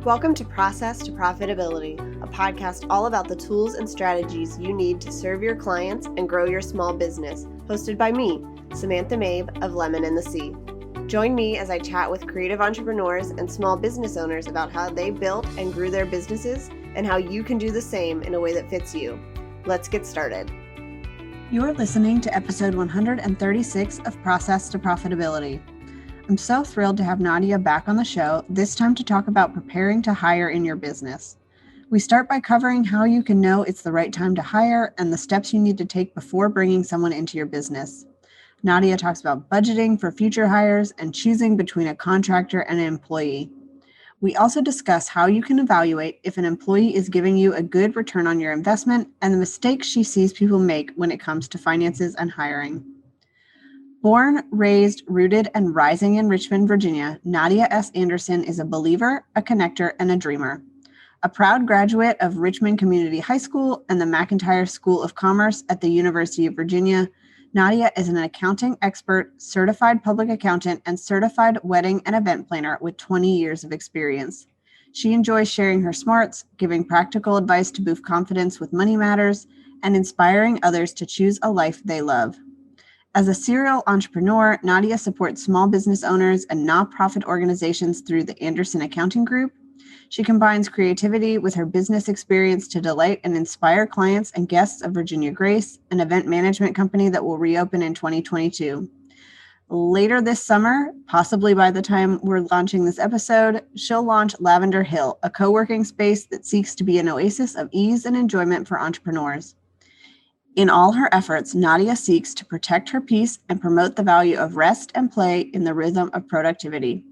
Welcome to Process to Profitability, a podcast all about the tools and strategies you need to serve your clients and grow your small business, hosted by me, Samantha Mabe of Lemon and the Sea. Join me as I chat with creative entrepreneurs and small business owners about how they built and grew their businesses and how you can do the same in a way that fits you. Let's get started. You're listening to episode 136 of Process to Profitability. I'm so thrilled to have Nadia back on the show, this time to talk about preparing to hire in your business. We start by covering how you can know it's the right time to hire and the steps you need to take before bringing someone into your business. Nadia talks about budgeting for future hires and choosing between a contractor and an employee. We also discuss how you can evaluate if an employee is giving you a good return on your investment and the mistakes she sees people make when it comes to finances and hiring. Born, raised, rooted, and rising in Richmond, Virginia, Nadia S. Anderson is a believer, a connector, and a dreamer. A proud graduate of Richmond Community High School and the McIntire School of Commerce at the University of Virginia, Nadia is an accounting expert, certified public accountant, and certified wedding and event planner with 20 years of experience. She enjoys sharing her smarts, giving practical advice to boost confidence with money matters, and inspiring others to choose a life they love. As a serial entrepreneur, Nadia supports small business owners and nonprofit organizations through the Anderson Accounting Group. She combines creativity with her business experience to delight and inspire clients and guests of Virginia Grace, an event management company that will reopen in 2022. Later this summer, possibly by the time we're launching this episode, she'll launch Lavender Hill, a co-working space that seeks to be an oasis of ease and enjoyment for entrepreneurs. In all her efforts, Nadia seeks to protect her peace and promote the value of rest and play in the rhythm of productivity.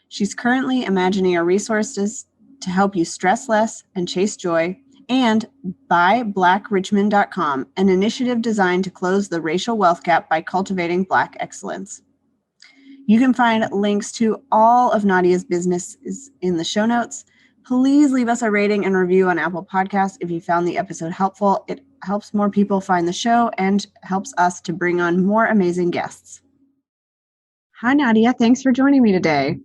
She's currently imagining a resources to help you stress less and chase joy, and BuyBlackRichmond.com, an initiative designed to close the racial wealth gap by cultivating Black excellence. You can find links to all of Nadia's businesses in the show notes. Please leave us a rating and review on Apple Podcasts if you found the episode helpful. It helps more people find the show and helps us to bring on more amazing guests. Hi, Nadia. Thanks for joining me today.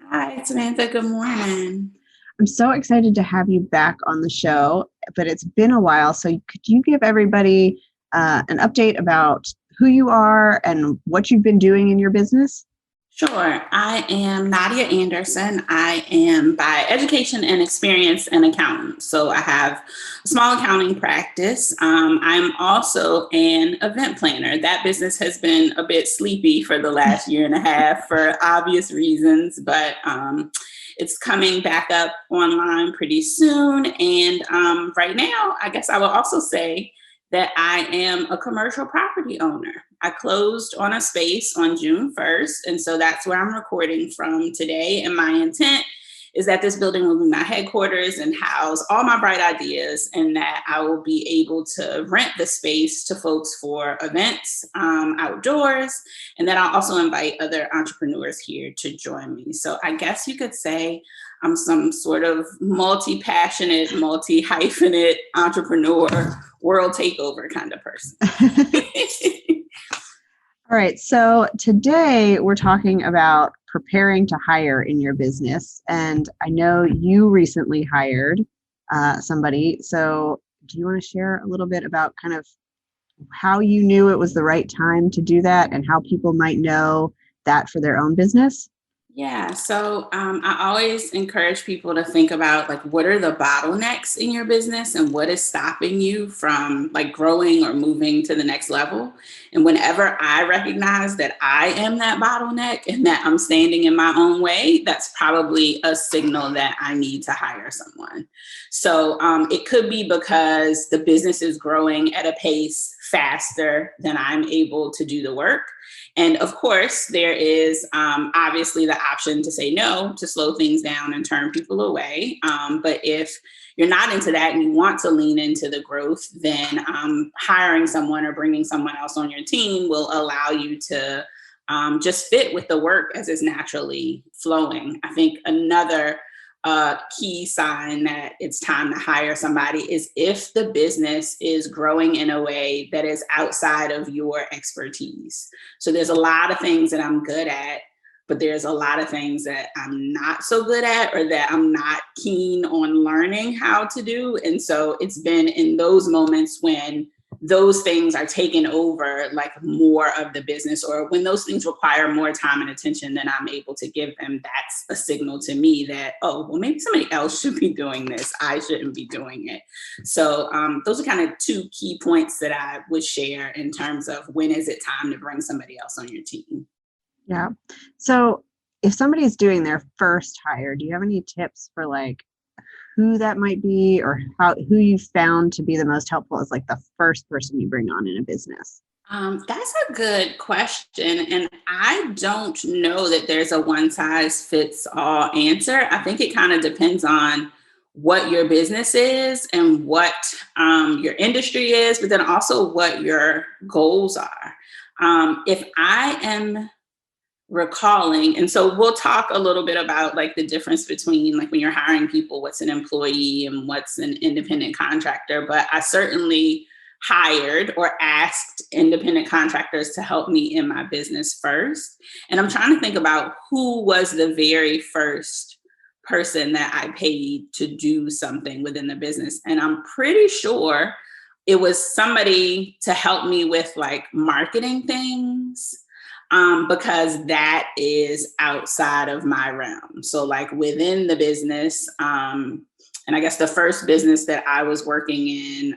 Hi, Samantha. Good morning. I'm so excited to have you back on the show, but it's been a while. So could you give everybody an update about who you are and what you've been doing in your business? Sure. I am Nadia Anderson. I am by education and experience an accountant. So I have a small accounting practice. I'm also an event planner. That business has been a bit sleepy for the last year and a half for obvious reasons, but it's coming back up online pretty soon. And right now, I guess I will also say that I am a commercial property owner. I closed on a space on June 1st, and so that's where I'm recording from today. And my intent is that this building will be my headquarters and house all my bright ideas, and that I will be able to rent the space to folks for events outdoors, and that I'll also invite other entrepreneurs here to join me. So I guess you could say I'm some sort of multi-passionate, multi-hyphenate entrepreneur, world takeover kind of person. All right. So today we're talking about preparing to hire in your business. And I know you recently hired somebody. So do you want to share a little bit about kind of how you knew it was the right time to do that and how people might know that for their own business? Yeah, so I always encourage people to think about like what are the bottlenecks in your business and what is stopping you from like growing or moving to the next level. And whenever I recognize that I am that bottleneck and that I'm standing in my own way, that's probably a signal that I need to hire someone. So it could be because the business is growing at a pace faster than I'm able to do the work. And of course, there is obviously the option to say no, to slow things down and turn people away. But if you're not into that and you want to lean into the growth, then hiring someone or bringing someone else on your team will allow you to just fit with the work as it's naturally flowing. I think another key sign that it's time to hire somebody is if the business is growing in a way that is outside of your expertise. So there's a lot of things that I'm good at, but there's a lot of things that I'm not so good at or that I'm not keen on learning how to do. And so it's been in those moments when those things are taking over like more of the business, or when those things require more time and attention than I'm able to give them. That's a signal to me that, oh, well, maybe somebody else should be doing this. I shouldn't be doing it. So those are kind of two key points that I would share in terms of when is it time to bring somebody else on your team. Yeah. So if somebody's doing their first hire, do you have any tips for like who that might be, or who you found to be the most helpful as like the first person you bring on in a business? That's a good question. And I don't know that there's a one size fits all answer. I think it kind of depends on what your business is and what your industry is, but then also what your goals are. If I am recalling, and so we'll talk a little bit about like the difference between like when you're hiring people, what's an employee and what's an independent contractor. But I certainly hired or asked independent contractors to help me in my business first. And I'm trying to think about who was the very first person that I paid to do something within the business. And I'm pretty sure it was somebody to help me with like marketing things. Because that is outside of my realm. So like within the business, and I guess the first business that I was working in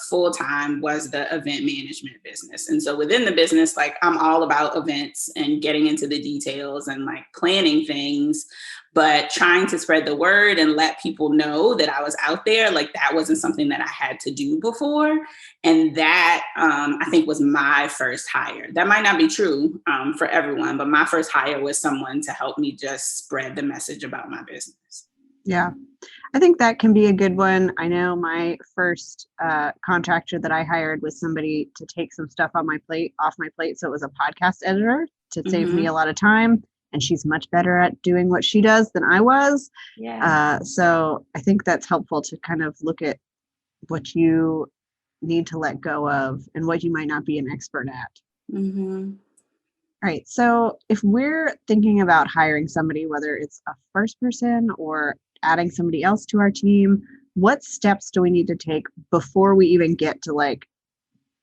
full time was the event management business. And so within the business, like I'm all about events and getting into the details and like planning things, but trying to spread the word and let people know that I was out there, like that wasn't something that I had to do before. And that I think was my first hire. That might not be true for everyone, but my first hire was someone to help me just spread the message about my business. Yeah, I think that can be a good one. I know my first contractor that I hired was somebody to take some stuff off my plate. So it was a podcast editor to save me a lot of time. And she's much better at doing what she does than I was. Yeah. So I think that's helpful to kind of look at what you need to let go of and what you might not be an expert at. Mm-hmm. All right. So if we're thinking about hiring somebody, whether it's a first person or adding somebody else to our team, what steps do we need to take before we even get to like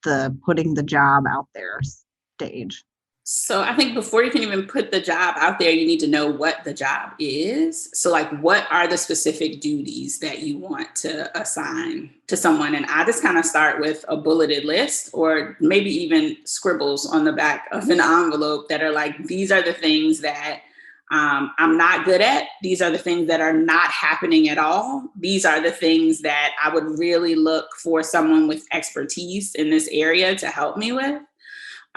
the putting the job out there stage? So I think before you can even put the job out there, you need to know what the job is. So like, what are the specific duties that you want to assign to someone? And I just kind of start with a bulleted list, or maybe even scribbles on the back of an envelope that are like, these are the things that I'm not good at. These are the things that are not happening at all. These are the things that I would really look for someone with expertise in this area to help me with.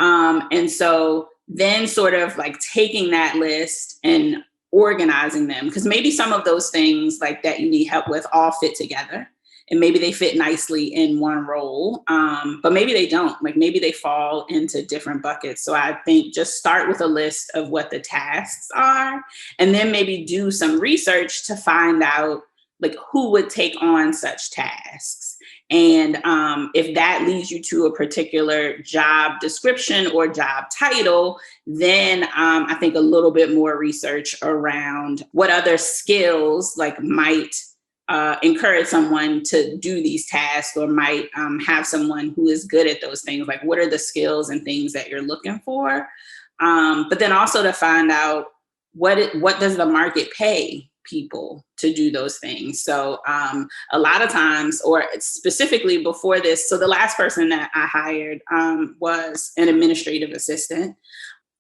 And so then sort of like taking that list and organizing them, because maybe some of those things like that you need help with all fit together, and maybe they fit nicely in one role, but maybe they don't. Like maybe they fall into different buckets. So I think just start with a list of what the tasks are, and then maybe do some research to find out like who would take on such tasks. And if that leads you to a particular job description or job title, then I think a little bit more research around what other skills like might encourage someone to do these tasks, or might have someone who is good at those things. Like what are the skills and things that you're looking for? But then also to find out what does the market pay people to do those things. So a lot of times, or specifically before this, so the last person that I hired was an administrative assistant,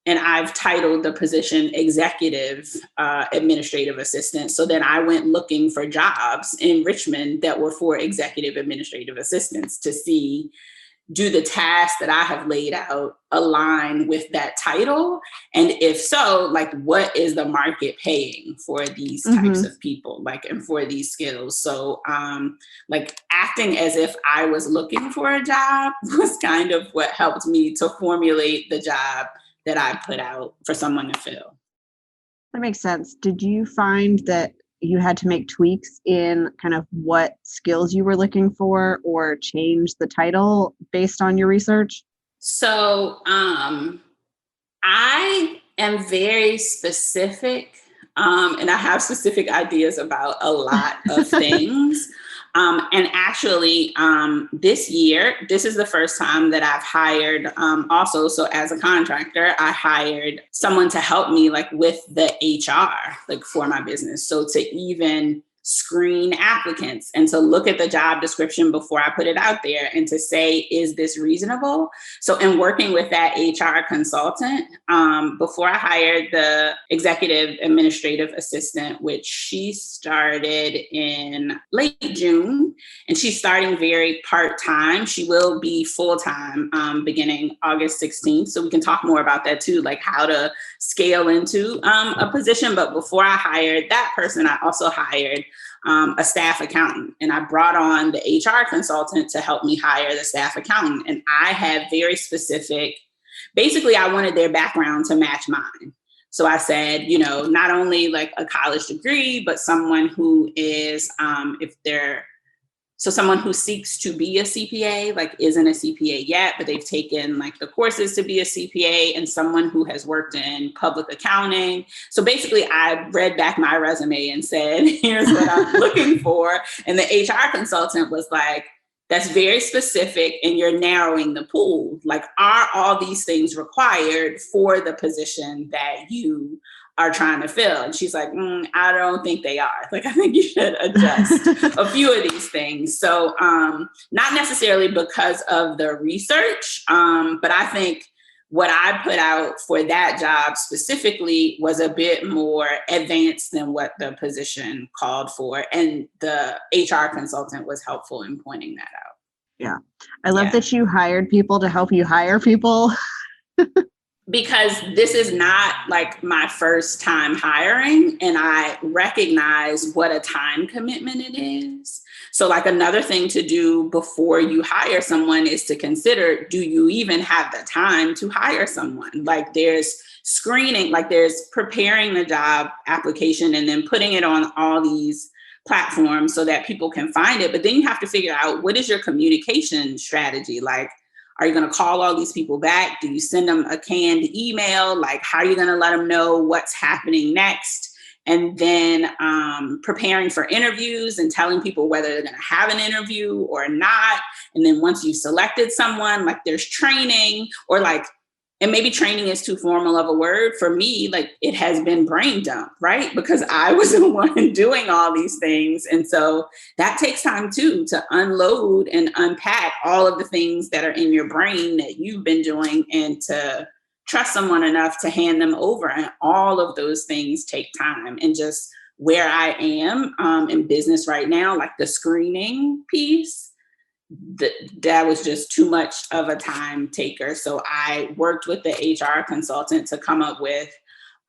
and I've titled the position executive administrative assistant. So then I went looking for jobs in Richmond that were for executive administrative assistants to see, do the tasks that I have laid out align with that title? And if so, like what is the market paying for these types of people, like, and for these skills? So like acting as if I was looking for a job was kind of what helped me to formulate the job that I put out for someone to fill. That makes sense. Did you find that you had to make tweaks in kind of what skills you were looking for, or change the title based on your research? So I am very specific, and I have specific ideas about a lot of things. And actually, this year, this is the first time that I've hired also. So as a contractor, I hired someone to help me like with the HR, like for my business. So to even screen applicants and to look at the job description before I put it out there and to say, is this reasonable? So in working with that HR consultant, before I hired the executive administrative assistant, which she started in late June, and she's starting very part-time. She will be full-time beginning August 16th. So we can talk more about that too, like how to scale into a position. But before I hired that person, I also hired a staff accountant, and I brought on the HR consultant to help me hire the staff accountant. And I had very specific, basically I wanted their background to match mine. So I said, you know, not only like a college degree, but someone who is, someone who seeks to be a CPA, like isn't a CPA yet, but they've taken like the courses to be a CPA, and someone who has worked in public accounting. So basically I read back my resume and said, here's what I'm looking for. And the HR consultant was like, that's very specific and you're narrowing the pool. Like, are all these things required for the position that you are trying to fill? And she's like, I don't think they are. Like, I think you should adjust a few of these things. So not necessarily because of the research, but I think what I put out for that job specifically was a bit more advanced than what the position called for. And the HR consultant was helpful in pointing that out. Yeah. I love that you hired people to help you hire people. Because this is not like my first time hiring, and I recognize what a time commitment it is. So like another thing to do before you hire someone is to consider, do you even have the time to hire someone? Like there's screening, like there's preparing the job application and then putting it on all these platforms so that people can find it. But then you have to figure out, what is your communication strategy? Like, are you going to call all these people back? Do you send them a canned email? Like, how are you going to let them know what's happening next? And then preparing for interviews and telling people whether they're going to have an interview or not. And then once you've selected someone, like there's training, or like, and maybe training is too formal of a word for me. Like it has been brain dump, right? Because I was the one doing all these things. And so that takes time too, to unload and unpack all of the things that are in your brain that you've been doing, and to trust someone enough to hand them over. And all of those things take time. And just where I am in business right now, like the screening piece, that was just too much of a time taker. So I worked with the HR consultant to come up with,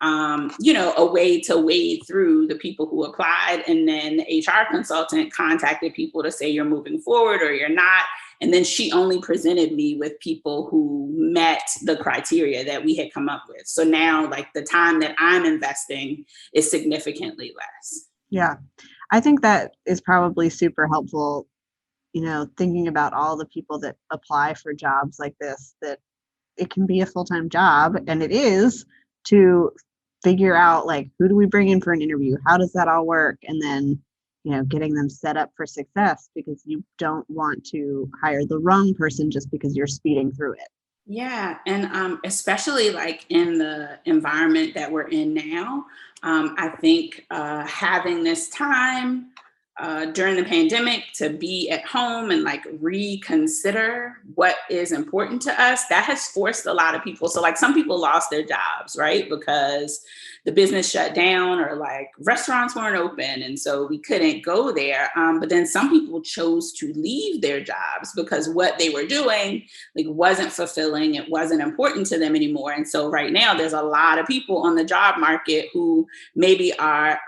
a way to wade through the people who applied. And then the HR consultant contacted people to say you're moving forward or you're not. And then she only presented me with people who met the criteria that we had come up with. So now like the time that I'm investing is significantly less. Yeah, I think that is probably super helpful. Thinking about all the people that apply for jobs like this, that it can be a full-time job, and it is, to figure out like, who do we bring in for an interview? How does that all work? And then, getting them set up for success, because you don't want to hire the wrong person just because you're speeding through it. Yeah. And especially like in the environment that we're in now, I think having this time during the pandemic to be at home and like reconsider what is important to us, that has forced a lot of people. So like some people lost their jobs, right? Because the business shut down, or like restaurants weren't open. And so we couldn't go there. But then some people chose to leave their jobs because what they were doing like wasn't fulfilling. It wasn't important to them anymore. And so right now there's a lot of people on the job market who maybe are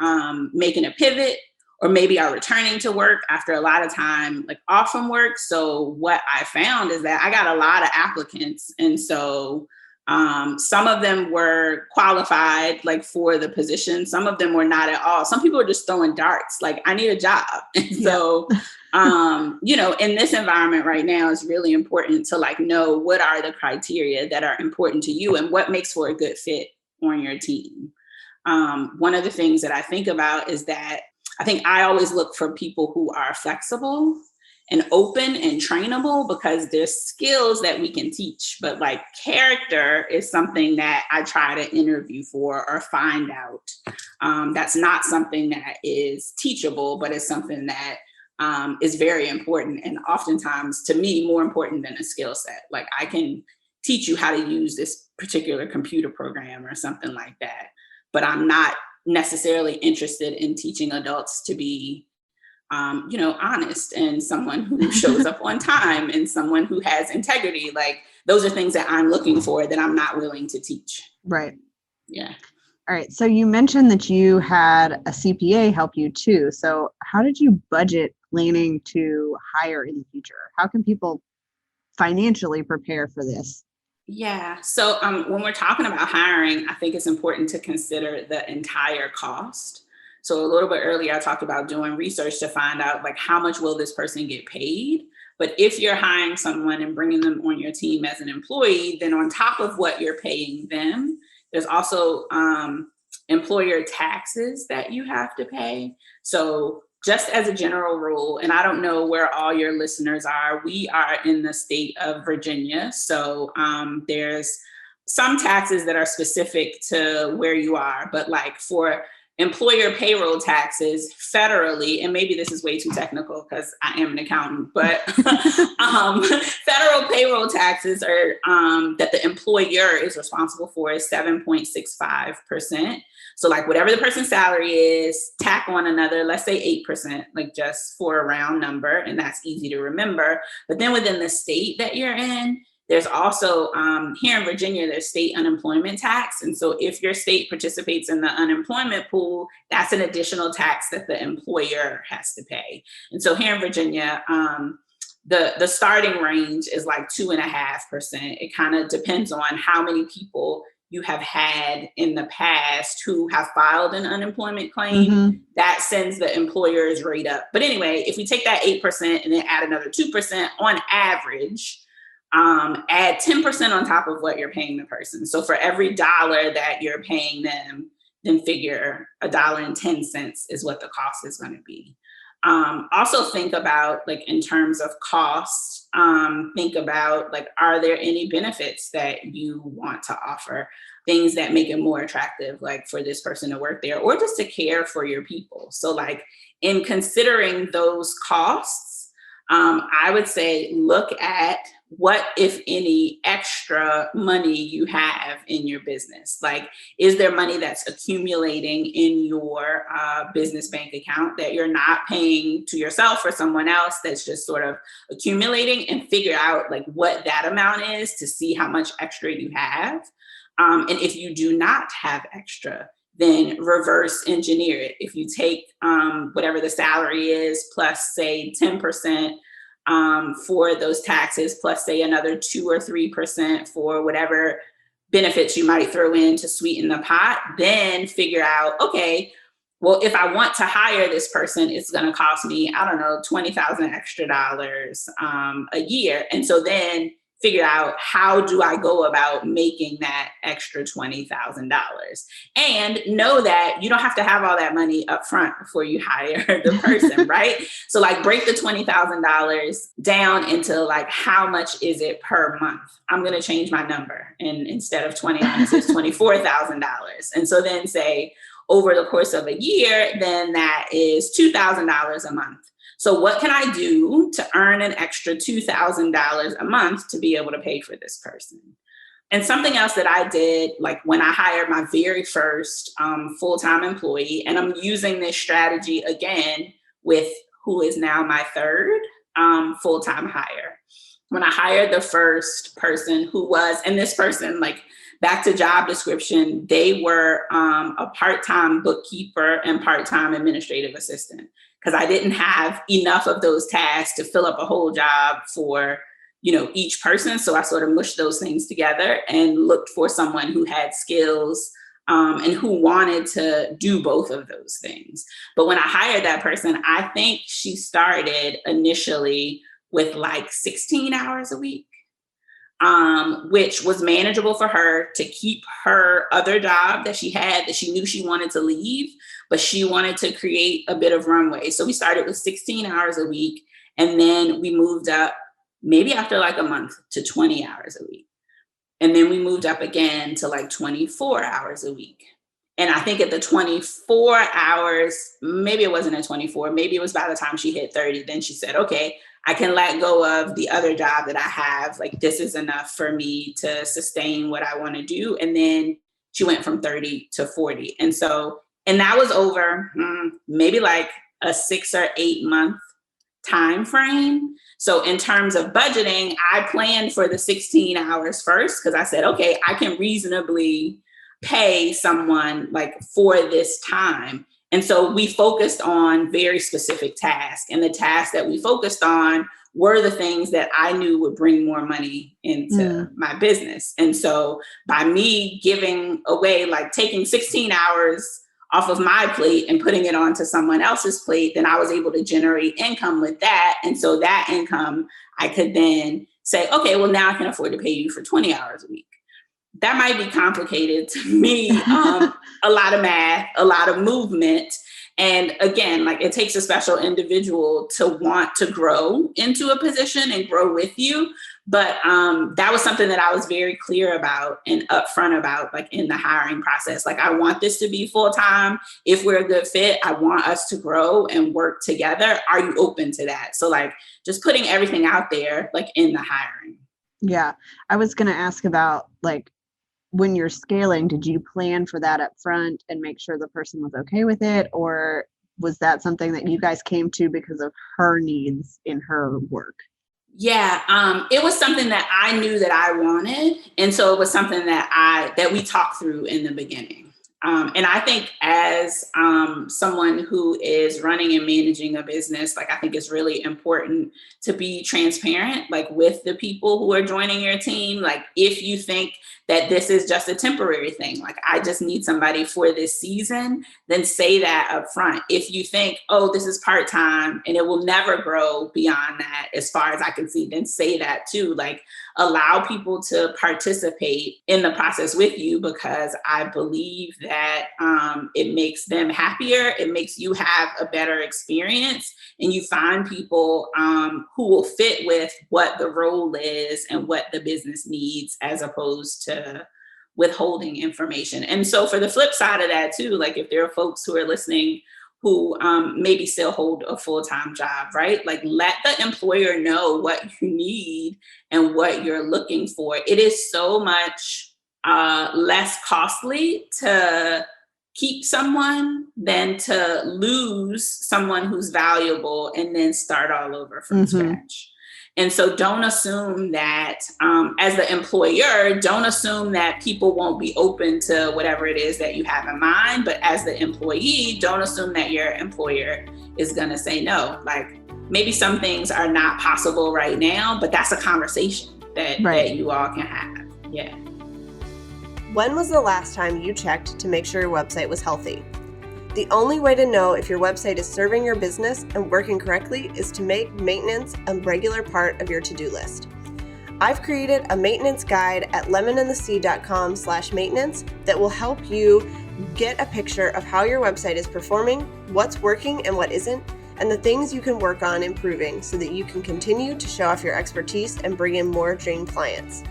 making a pivot, or maybe are returning to work after a lot of time like off from work. So what I found is that I got a lot of applicants. And so some of them were qualified like for the position. Some of them were not at all. Some people are just throwing darts, like, I need a job. And so, in this environment right now, it's really important to like know what are the criteria that are important to you and what makes for a good fit on your team. One of the things that I think about is that I think I always look for people who are flexible and open and trainable, because there's skills that we can teach, but like character is something that I try to interview for or find out. That's not something that is teachable, but it's something that is very important, and oftentimes to me more important than a skill set. Like I can teach you how to use this particular computer program or something like that, but I'm not necessarily interested in teaching adults to be honest, and someone who shows up on time and someone who has integrity. Like those are things that I'm looking for that I'm not willing to teach. Right. Yeah. All right. So you mentioned that you had a CPA help you too. So how did you budget planning to hire in the future? How can people financially prepare for this? Yeah. So when we're talking about hiring, I think it's important to consider the entire cost. So a little bit earlier, I talked about doing research to find out like how much will this person get paid. But if you're hiring someone and bringing them on your team as an employee, then on top of what you're paying them, there's also employer taxes that you have to pay. So just as a general rule, and I don't know where all your listeners are, we are in the state of Virginia. So there's some taxes that are specific to where you are, but like for employer payroll taxes federally, and maybe this is way too technical because I am an accountant, but federal payroll taxes are that the employer is responsible for is 7.65%. So like whatever the person's salary is, tack on another, let's say 8%, like just for a round number, and that's easy to remember. But then within the state that you're in, there's also, here in Virginia, there's state unemployment tax. And so if your state participates in the unemployment pool, that's an additional tax that the employer has to pay. And so here in Virginia, the starting range is like 2.5%. It kind of depends on how many people you have had in the past who have filed an unemployment claim. That sends the employer's rate up. But anyway, if we take that 8% and then add another 2% on average, add 10% on top of what you're paying the person. So for every dollar that you're paying them, then figure $1.10 is what the cost is going to be. Also think about like in terms of costs, think about like, are there any benefits that you want to offer? Things that make it more attractive, like for this person to work there or just to care for your people. So like in considering those costs, I would say look at what, if any, extra money you have in your business. Like, is there money that's accumulating in your business bank account that you're not paying to yourself or someone else, that's just sort of accumulating? And figure out like what that amount is to see how much extra you have. And if you do not have extra, then reverse engineer it. If you take whatever the salary is plus say 10% for those taxes, plus say another 2 or 3% for whatever benefits you might throw in to sweeten the pot, then figure out, okay, well, if I want to hire this person, it's going to cost me, I don't know, $20,000 extra dollars a year. And so then figure out, how do I go about making that extra $20,000? And know that you don't have to have all that money up front before you hire the person, right? So like break the $20,000 down into like, how much is it per month? I'm going to change my number. And instead of 20, I'm going to say $24,000. And so then say over the course of a year, then that is $2,000 a month. So what can I do to earn an extra $2,000 a month to be able to pay for this person? And something else that I did, like when I hired my very first full-time employee, and I'm using this strategy again with who is now my third full-time hire. When I hired the first person who was, and this person, like back to job description, they were a part-time bookkeeper and part-time administrative assistant, because I didn't have enough of those tasks to fill up a whole job for, each person. So I sort of mushed those things together and looked for someone who had skills and who wanted to do both of those things. But when I hired that person, I think she started initially with like 16 hours a week. which was manageable for her to keep her other job that she had that she knew she wanted to leave, but she wanted to create a bit of runway. So we started with 16 hours a week, and then we moved up maybe after like a month to 20 hours a week. And then we moved up again to like 24 hours a week. And I think at the 24 hours, maybe it wasn't at 24, maybe it was by the time she hit 30, then she said, okay, I can let go of the other job that I have. Like, this is enough for me to sustain what I want to do. And then she went from 30 to 40. And that was over maybe like a 6 or 8 month time frame. So in terms of budgeting, I planned for the 16 hours first, because I said, okay, I can reasonably pay someone like for this time. And so we focused on very specific tasks, and the tasks that we focused on were the things that I knew would bring more money into my business. And so by me giving away, like taking 16 hours off of my plate and putting it onto someone else's plate, then I was able to generate income with that. And so that income, I could then say, okay, well, now I can afford to pay you for 20 hours a week. That might be complicated to me. A lot of math, a lot of movement. And again, like, it takes a special individual to want to grow into a position and grow with you. But that was something that I was very clear about and upfront about, like in the hiring process. Like, I want this to be full time. If we're a good fit, I want us to grow and work together. Are you open to that? So like, just putting everything out there, like in the hiring. Yeah. I was going to ask about, like, when you're scaling, did you plan for that up front and make sure the person was okay with it? Or was that something that you guys came to because of her needs in her work? Yeah, it was something that I knew that I wanted. And so it was something that we talked through in the beginning. And I think as someone who is running and managing a business, like, I think it's really important to be transparent, like, with the people who are joining your team. Like, if you think that this is just a temporary thing, like, I just need somebody for this season, then say that up front. If you think, oh, this is part-time and it will never grow beyond that, as far as I can see, then say that too. Like, allow people to participate in the process with you, because I believe that it makes them happier. It makes you have a better experience, and you find people who will fit with what the role is and what the business needs, as opposed to withholding information. And so for the flip side of that too, like, if there are folks who are listening who maybe still hold a full-time job, right? Like, let the employer know what you need and what you're looking for. It is so much less costly to keep someone than to lose someone who's valuable and then start all over from scratch. And so don't assume that as the employer, don't assume that people won't be open to whatever it is that you have in mind. But as the employee, don't assume that your employer is going to say no. Like, maybe some things are not possible right now, but that's a conversation that you all can have. Yeah. When was the last time you checked to make sure your website was healthy? The only way to know if your website is serving your business and working correctly is to make maintenance a regular part of your to-do list. I've created a maintenance guide at lemonandthesea.com/maintenance that will help you get a picture of how your website is performing, what's working and what isn't, and the things you can work on improving so that you can continue to show off your expertise and bring in more dream clients.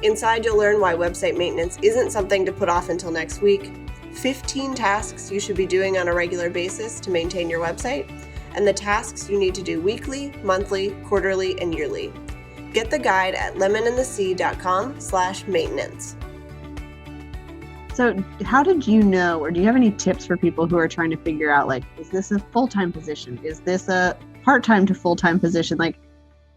Inside, you'll learn why website maintenance isn't something to put off until next week, 15 tasks you should be doing on a regular basis to maintain your website, and the tasks you need to do weekly, monthly, quarterly, and yearly. Get the guide at lemonandthesea.com/maintenance. So how did you know, or do you have any tips for people who are trying to figure out, like, is this a full-time position? Is this a part-time to full-time position? Like,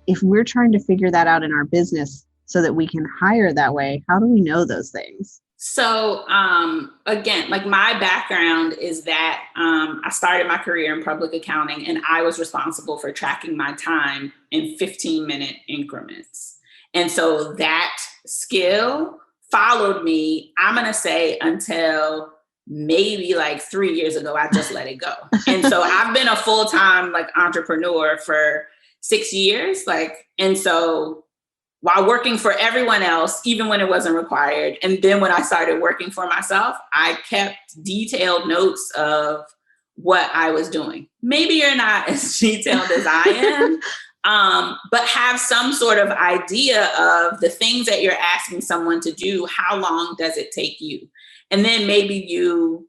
if we're trying to figure that out in our business so that we can hire that way, how do we know those things? So again, like, my background is that I started my career in public accounting, and I was responsible for tracking my time in 15-minute increments. And so that skill followed me, I'm going to say, until maybe like 3 years ago. I just let it go. And so I've been a full-time, like, entrepreneur for 6 years. Like, and so while working for everyone else, even when it wasn't required. And then when I started working for myself, I kept detailed notes of what I was doing. Maybe you're not as detailed as I am, but have some sort of idea of the things that you're asking someone to do. How long does it take you? And then maybe you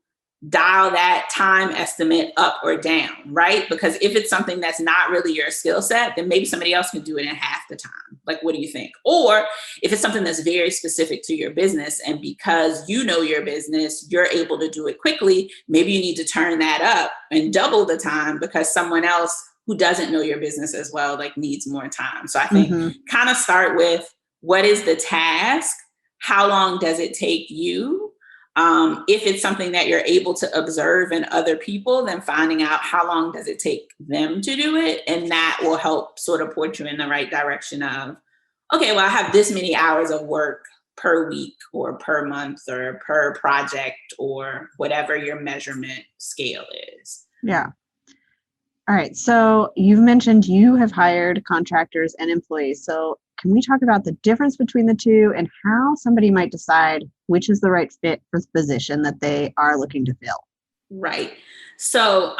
dial that time estimate up or down, right? Because if it's something that's not really your skill set, then maybe somebody else can do it in half the time. Like, what do you think? Or if it's something that's very specific to your business, and because you know your business, you're able to do it quickly, maybe you need to turn that up and double the time because someone else who doesn't know your business as well, like, needs more time. So I think kind of start with, what is the task? How long does it take you? If it's something that you're able to observe in other people, then finding out how long does it take them to do it. And that will help sort of point you in the right direction of, okay, well, I have this many hours of work per week or per month or per project or whatever your measurement scale is. Yeah. All right. So you've mentioned you have hired contractors and employees. So can we talk about the difference between the two and how somebody might decide which is the right fit for the position that they are looking to fill? Right. So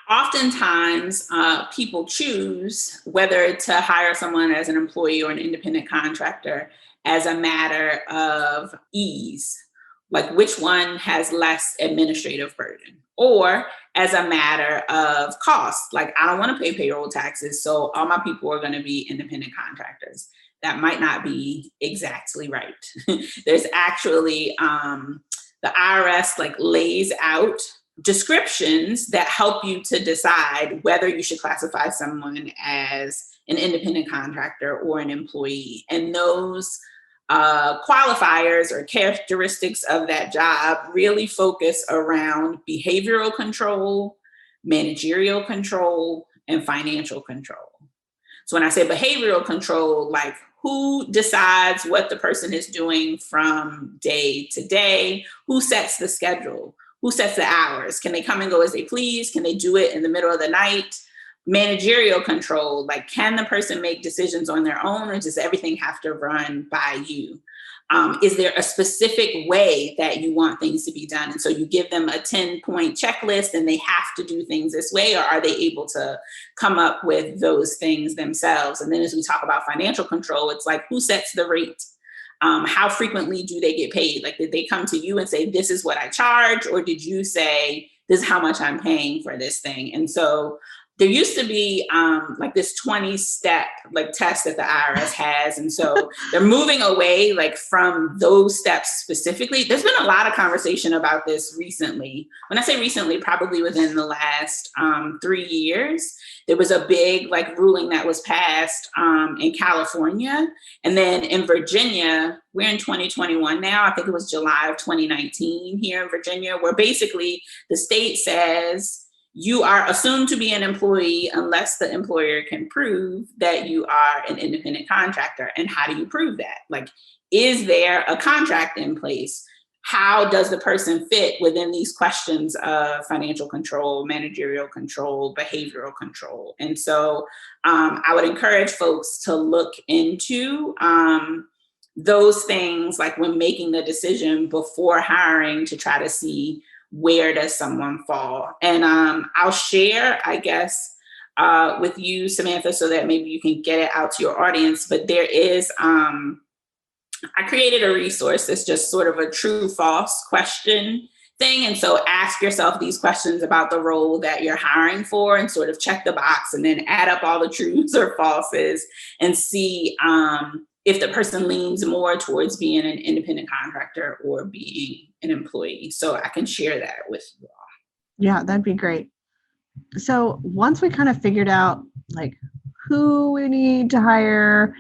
oftentimes people choose whether to hire someone as an employee or an independent contractor as a matter of ease, like which one has less administrative burden, or as a matter of cost. Like, I don't want to pay payroll taxes, so all my people are going to be independent contractors. That might not be exactly right. There's actually, the IRS like lays out descriptions that help you to decide whether you should classify someone as an independent contractor or an employee. And those qualifiers or characteristics of that job really focus around behavioral control, managerial control, and financial control. So when I say behavioral control, like, who decides what the person is doing from day to day? Who sets the schedule? Who sets the hours? Can they come and go as they please? Can they do it in the middle of the night? Managerial control, like, can the person make decisions on their own, or does everything have to run by you? Is there a specific way that you want things to be done? And so you give them a 10-point checklist and they have to do things this way, or are they able to come up with those things themselves? And then as we talk about financial control, it's like, who sets the rate? How frequently do they get paid? Like, did they come to you and say, this is what I charge? Or did you say, this is how much I'm paying for this thing? And so there used to be like this 20-step like test that the IRS has. And so they're moving away like from those steps specifically. There's been a lot of conversation about this recently. When I say recently, probably within the last 3 years, there was a big like ruling that was passed in California. And then in Virginia, we're in 2021 now. I think it was July of 2019 here in Virginia, where basically the state says, you are assumed to be an employee unless the employer can prove that you are an independent contractor. And how do you prove that? Like, is there a contract in place? How does the person fit within these questions of financial control, managerial control, behavioral control? And so I would encourage folks to look into those things, like when making the decision before hiring, to try to see, where does someone fall? And I'll share, I guess, with you, Samantha, so that maybe you can get it out to your audience. But there is, I created a resource that's just sort of a true false question thing. And so ask yourself these questions about the role that you're hiring for and sort of check the box and then add up all the truths or falses and see if the person leans more towards being an independent contractor or being an employee. So I can share that with you all. Yeah, that'd be great. So once we kind of figured out like who we need to hire,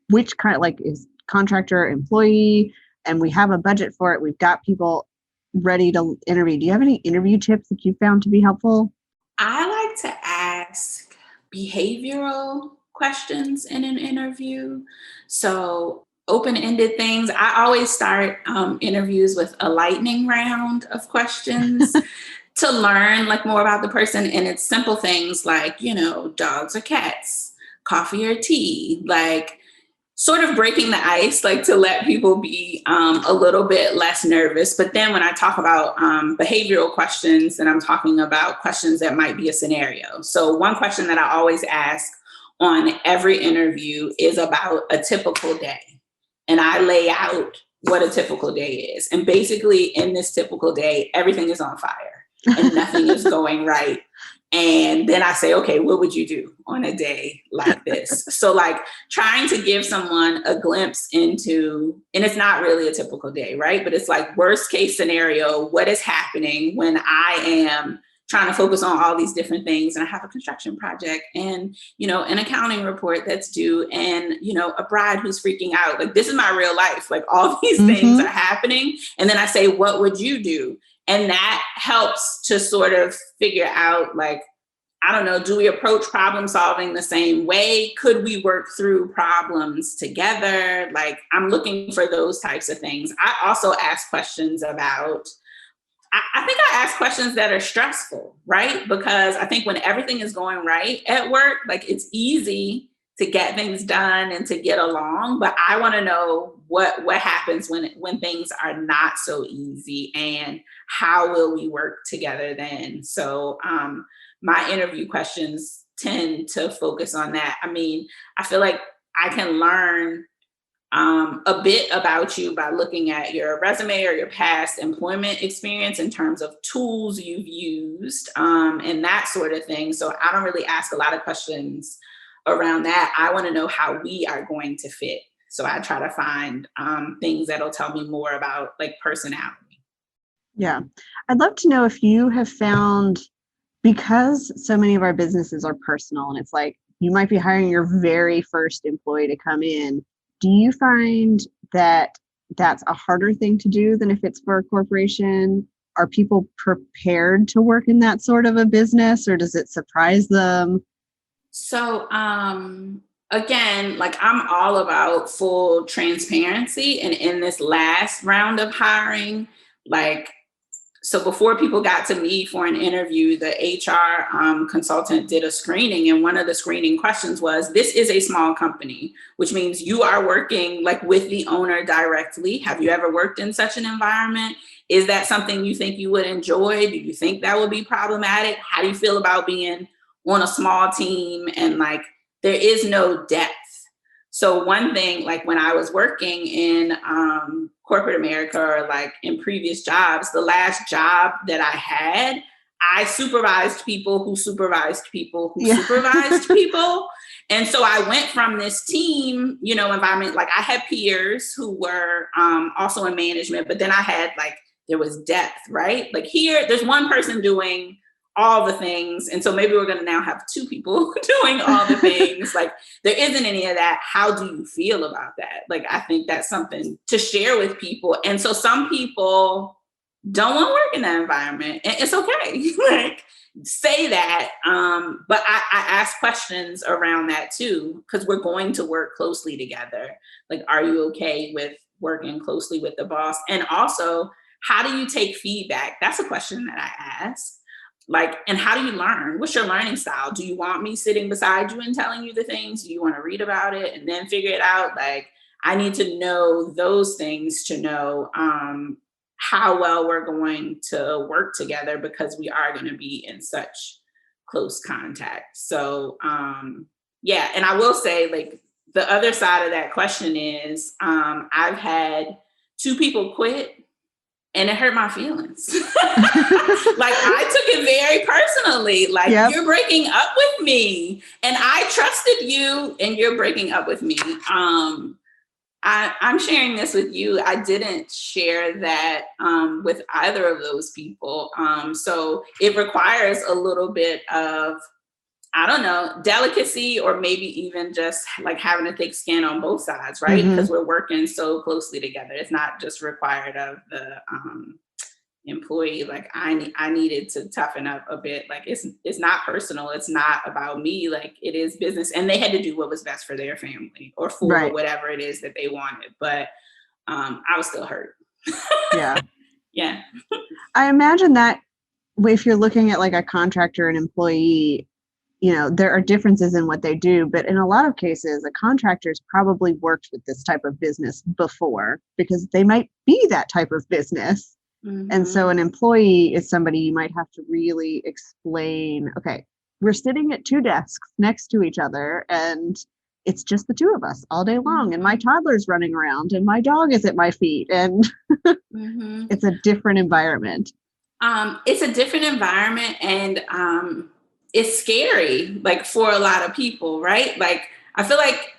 which kind of like is contractor, employee, and we have a budget for it, we've got people ready to interview. Do you have any interview tips that you found to be helpful? I like to ask behavioral questions in an interview. So open-ended things. I always start interviews with a lightning round of questions to learn like more about the person. And it's simple things like, dogs or cats, coffee or tea, like sort of breaking the ice, like to let people be a little bit less nervous. But then when I talk about behavioral questions, then I'm talking about questions that might be a scenario. So one question that I always ask on every interview is about a typical day. And I lay out what a typical day is. And basically in this typical day, everything is on fire and nothing is going right. And then I say, okay, what would you do on a day like this? So like trying to give someone a glimpse into, and it's not really a typical day, right? But it's like worst case scenario, what is happening when I am trying to focus on all these different things. And I have a construction project and, an accounting report that's due and, a bride who's freaking out. Like, this is my real life. Like all these things are happening. And then I say, what would you do? And that helps to sort of figure out, like, I don't know, do we approach problem solving the same way? Could we work through problems together? Like, I'm looking for those types of things. I also ask questions about, I think I ask questions that are stressful, right? Because I think when everything is going right at work, like it's easy to get things done and to get along, but I want to know what happens when things are not so easy and how will we work together then? So my interview questions tend to focus on that. I mean, I feel like I can learn a bit about you by looking at your resume or your past employment experience in terms of tools you've used and that sort of thing. So I don't really ask a lot of questions around that. I want to know how we are going to fit. So I try to find things that'll tell me more about like personality. Yeah. I'd love to know if you have found, because so many of our businesses are personal and it's like you might be hiring your very first employee to come in. Do you find that that's a harder thing to do than if it's for a corporation? Are people prepared to work in that sort of a business, or does it surprise them? So, again, like I'm all about full transparency. And in this last round of hiring, like, so before people got to me for an interview, the HR consultant did a screening. And one of the screening questions was, this is a small company, which means you are working like with the owner directly. Have you ever worked in such an environment? Is that something you think you would enjoy? Do you think that would be problematic? How do you feel about being on a small team and like there is no depth? So one thing, like when I was working in corporate America or like in previous jobs, the last job that I had, I supervised people who supervised people who supervised people. And so I went from this team, environment, like I had peers who were also in management, but then I had like, there was depth, right? Like here, there's one person doing all the things. And so maybe we're going to now have two people doing all the things. Like there isn't any of that. How do you feel about that? Like, I think that's something to share with people. And so some people don't want to work in that environment, and it's okay. Like say that. But I ask questions around that too, because we're going to work closely together. Like, are you okay with working closely with the boss? And also, how do you take feedback? That's a question that I ask. Like, and how do you learn? What's your learning style? Do you want me sitting beside you and telling you the things? Do you want to read about it and then figure it out? Like, I need to know those things to know how well we're going to work together, because we are going to be in such close contact. So, yeah. And I will say, like, the other side of that question is I've had 2 people quit. And it hurt my feelings. Like I took it very personally. Like You're breaking up with me, and I trusted you, and you're breaking up with me. I'm sharing this with you. I didn't share that with either of those people. So it requires a little bit of, I don't know, delicacy, or maybe even just like having a thick skin on both sides, right? Because we're working so closely together. It's not just required of the employee. Like I needed to toughen up a bit. Like it's not personal. It's not about me. Like it is business, and they had to do what was best for their family or for whatever it is that they wanted. But I was still hurt. Yeah. Yeah. I imagine that if you're looking at like a contractor and employee, there are differences in what they do, but in a lot of cases, a contractor's probably worked with this type of business before because they might be that type of business. And so an employee is somebody you might have to really explain, okay, we're sitting at 2 desks next to each other and it's just the 2 of us all day long. And my toddler's running around and my dog is at my feet and it's a different environment. It's a different environment and it's scary, like for a lot of people, right? Like, I feel like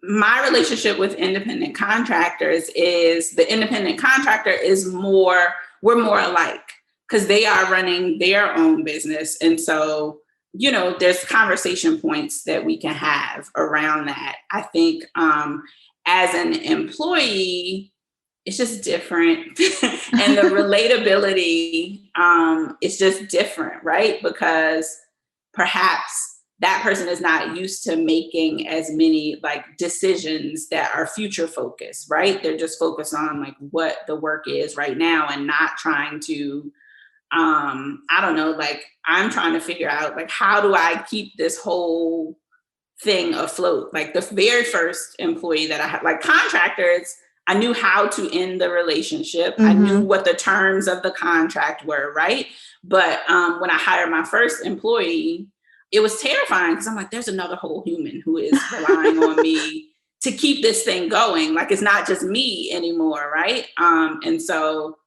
my relationship with independent contractors is the independent contractor is we're more alike because they are running their own business. And so, there's conversation points that we can have around that. I think as an employee, it's just different. And the relatability is just different, right? Because perhaps that person is not used to making as many like decisions that are future focused, right? They're just focused on like what the work is right now and not trying to, I don't know, like I'm trying to figure out like, how do I keep this whole thing afloat? Like the very first employee that I had, like contractors, I knew how to end the relationship. I knew what the terms of the contract were, right? But when I hired my first employee, it was terrifying because I'm like, there's another whole human who is relying on me to keep this thing going. Like, it's not just me anymore, right? And so,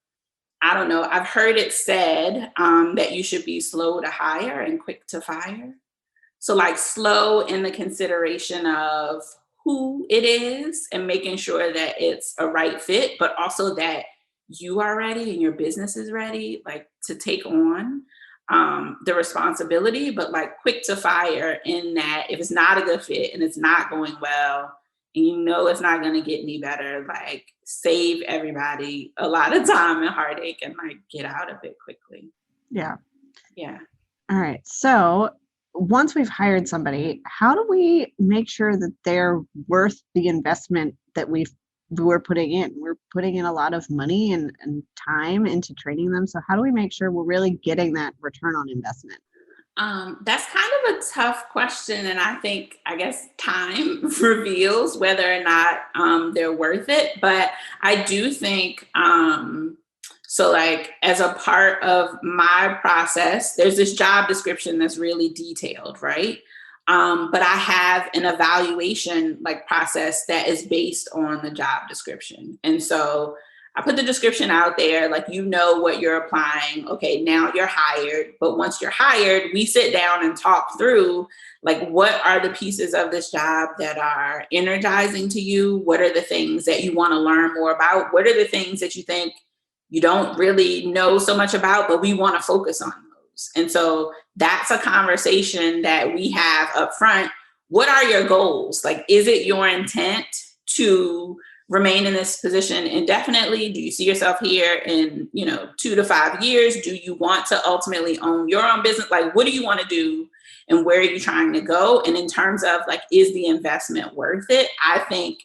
I don't know. I've heard it said that you should be slow to hire and quick to fire. So like slow in the consideration of who it is and making sure that it's a right fit, but also that you are ready and your business is ready, like to take on the responsibility, but like quick to fire in that if it's not a good fit and it's not going well, and it's not going to get any better, like save everybody a lot of time and heartache and like get out of it quickly. Yeah. Yeah. All right. So once we've hired somebody, how do we make sure that they're worth the investment that we're putting in? We're putting in a lot of money and time into training them. So how do we make sure we're really getting that return on investment? That's kind of a tough question. And I guess time reveals whether or not they're worth it. But I do think, so like as a part of my process, there's this job description that's really detailed, right? But I have an evaluation like process that is based on the job description. And so I put the description out there, like, what you're applying. Okay, now you're hired. But once you're hired, we sit down and talk through, like, what are the pieces of this job that are energizing to you? What are the things that you want to learn more about? What are the things that you think you don't really know so much about, but we want to focus on those? And so that's a conversation that we have up front. What are your goals? Like, is it your intent to remain in this position indefinitely? Do you see yourself here in, 2 to 5 years? Do you want to ultimately own your own business? Like, what do you want to do and where are you trying to go? And in terms of like, is the investment worth it? I think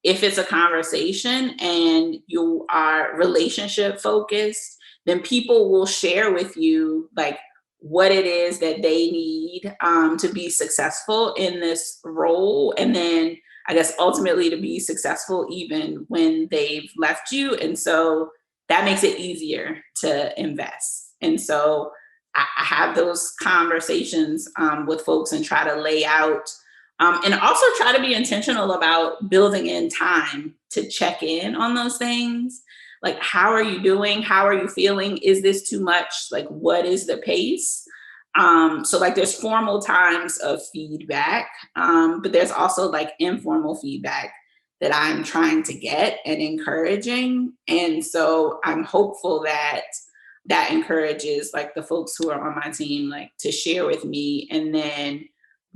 if it's a conversation and you are relationship focused, then people will share with you like what it is that they need to be successful in this role. And then I guess ultimately to be successful even when they've left you. And so that makes it easier to invest. And so I have those conversations with folks and try to lay out and also try to be intentional about building in time to check in on those things. Like, how are you doing? How are you feeling? Is this too much? Like, what is the pace? So like there's formal times of feedback, but there's also like informal feedback that I'm trying to get and encouraging. And so I'm hopeful that that encourages like the folks who are on my team, like to share with me. And then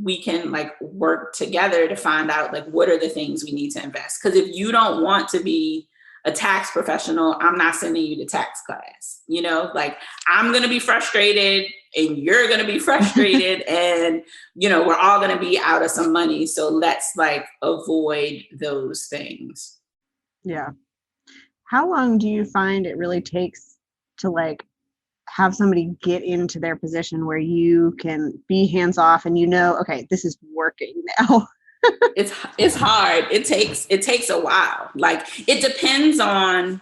we can like work together to find out like, what are the things we need to invest? Because if you don't want to be a tax professional, I'm not sending you to tax class. Like I'm going to be frustrated and you're going to be frustrated and, we're all going to be out of some money. So let's like avoid those things. Yeah. How long do you find it really takes to like have somebody get into their position where you can be hands off and okay, this is working now? It's hard. It takes a while. Like, it depends on,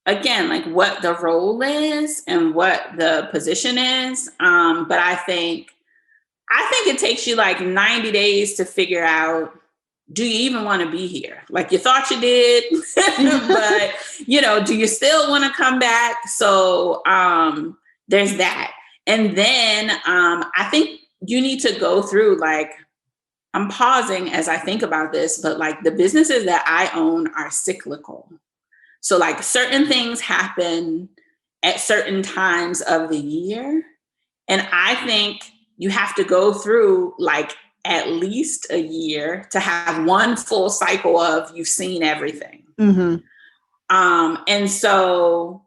again, like what the role is and what the position is. But I think it takes you like 90 days to figure out, do you even want to be here? Like, you thought you did, but do you still want to come back? So there's that. And then I think you need to go through, like, I'm pausing as I think about this, but like, the businesses that I own are cyclical. So like, certain things happen at certain times of the year. And I think you have to go through like at least a year to have one full cycle of you've seen everything. Mm-hmm. And so,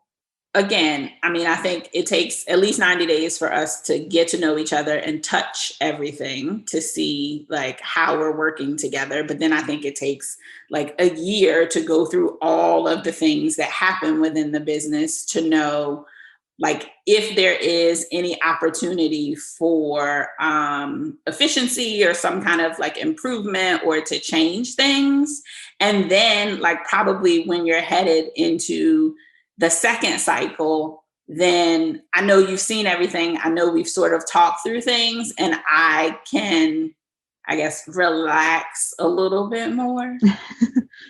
again, I mean, I think it takes at least 90 days for us to get to know each other and touch everything to see like how we're working together. But then I think it takes like a year to go through all of the things that happen within the business to know like if there is any opportunity for efficiency or some kind of like improvement or to change things. And then like probably when you're headed into the second cycle, then I know you've seen everything. I know we've sort of talked through things and I can, I guess, relax a little bit more.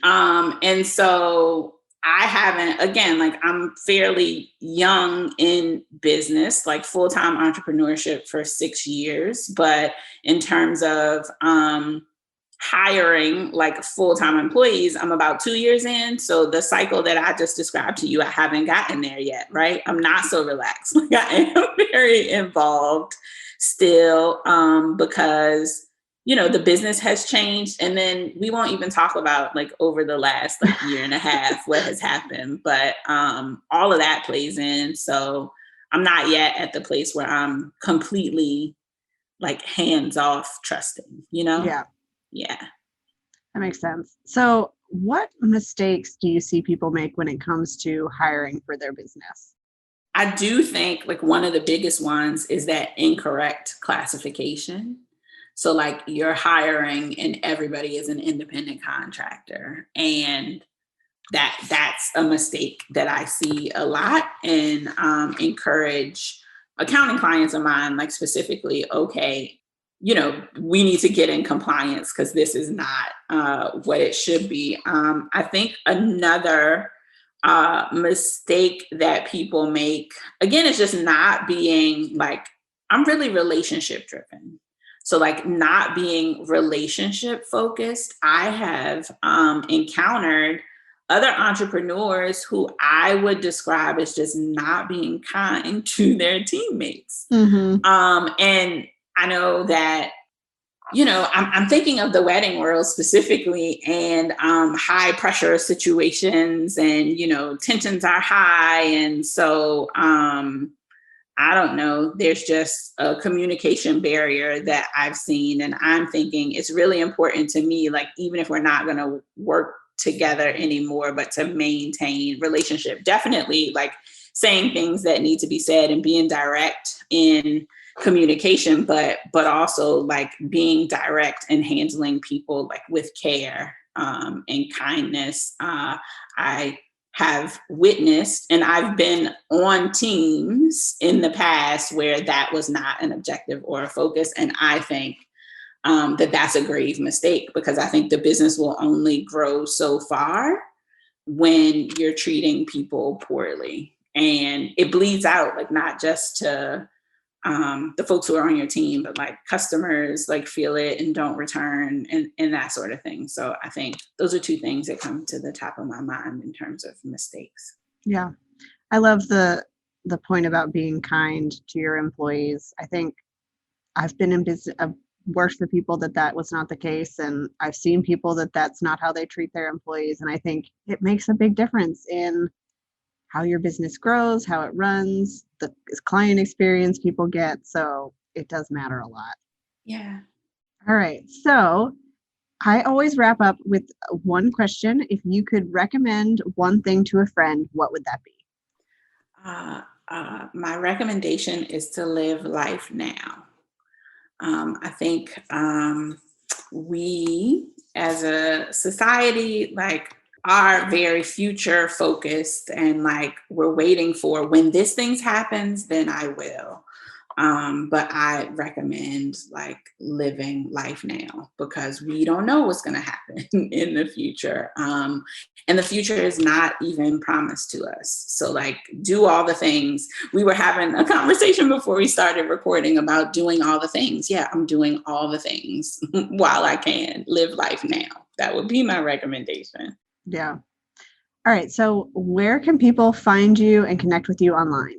And so I haven't, again, like I'm fairly young in business, like full-time entrepreneurship for 6 years. But in terms of hiring like full-time employees, I'm about 2 years in. So the cycle that I just described to you, I haven't gotten there yet, right? I'm not so relaxed. Like I am very involved still because the business has changed. And then we won't even talk about like over the last like year and a half, what has happened, but all of that plays in. So I'm not yet at the place where I'm completely like hands off trusting, Yeah. Yeah. That makes sense. So what mistakes do you see people make when it comes to hiring for their business? I do think like one of the biggest ones is that incorrect classification. So like you're hiring and everybody is an independent contractor. And that's a mistake that I see a lot and encourage accounting clients of mine, like specifically, okay, we need to get in compliance because this is not what it should be. I think another mistake that people make, again, is just not being like, I'm really relationship driven. So like not being relationship focused. I have encountered other entrepreneurs who I would describe as just not being kind to their teammates. Mm-hmm. And I know that, I'm thinking of the wedding world specifically and high pressure situations and, tensions are high. And so I don't know, there's just a communication barrier that I've seen. And I'm thinking it's really important to me, like, even if we're not going to work together anymore, but to maintain relationship, definitely like saying things that need to be said and being direct in communication, but also like being direct and handling people like with care and kindness. I have witnessed and I've been on teams in the past where that was not an objective or a focus. And I think that's a grave mistake because I think the business will only grow so far when you're treating people poorly. And it bleeds out, like not just to the folks who are on your team, but like customers like feel it and don't return and that sort of thing. So I think those are two things that come to the top of my mind in terms of mistakes. Yeah. I love the point about being kind to your employees. I think I've been in business, I've worked for people that was not the case. And I've seen people that's not how they treat their employees. And I think it makes a big difference in how your business grows, how it runs, the client experience people get. So it does matter a lot. Yeah. All right. So I always wrap up with one question. If you could recommend one thing to a friend, what would that be? My recommendation is to live life now. I think we as a society are very future focused and we're waiting for when this thing happens, then I will. But I recommend living life now because we don't know what's going to happen in the future. And the future is not even promised to us. So do all the things. We were having a conversation before we started recording about doing all the things. Yeah, I'm doing all the things while I can. Live life now. That would be my recommendation. Yeah. All right. So where can people find you and connect with you online?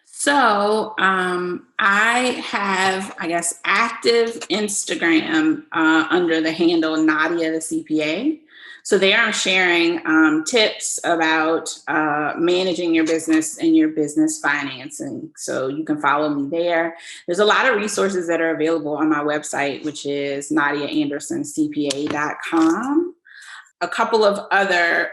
So I have, active Instagram under the handle Nadia the CPA. So there I'm sharing tips about managing your business and your business financing. So you can follow me there. There's a lot of resources that are available on my website, which is nadiaandersonCPA.com. A couple of other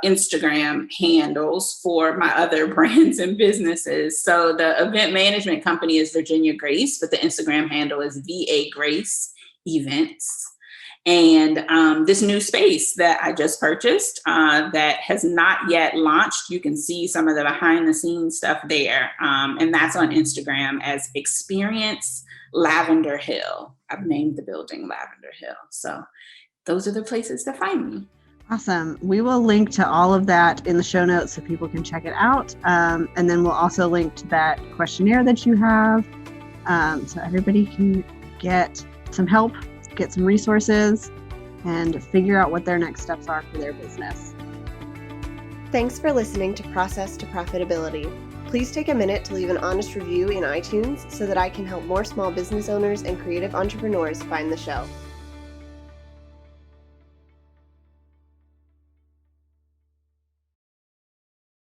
Instagram handles for my other brands and businesses. So the event management company is Virginia Grace, but the Instagram handle is VA Grace Events. And this new space that I just purchased that has not yet launched, you can see some of the behind the scenes stuff there. And that's on Instagram as Experience Lavender Hill. I've named the building Lavender Hill. So those are the places to find me. Awesome. We will link to all of that in the show notes so people can check it out. And then we'll also link to that questionnaire that you have so everybody can get some help, get some resources, and figure out what their next steps are for their business. Thanks for listening to Process to Profitability. Please take a minute to leave an honest review in iTunes so that I can help more small business owners and creative entrepreneurs find the show.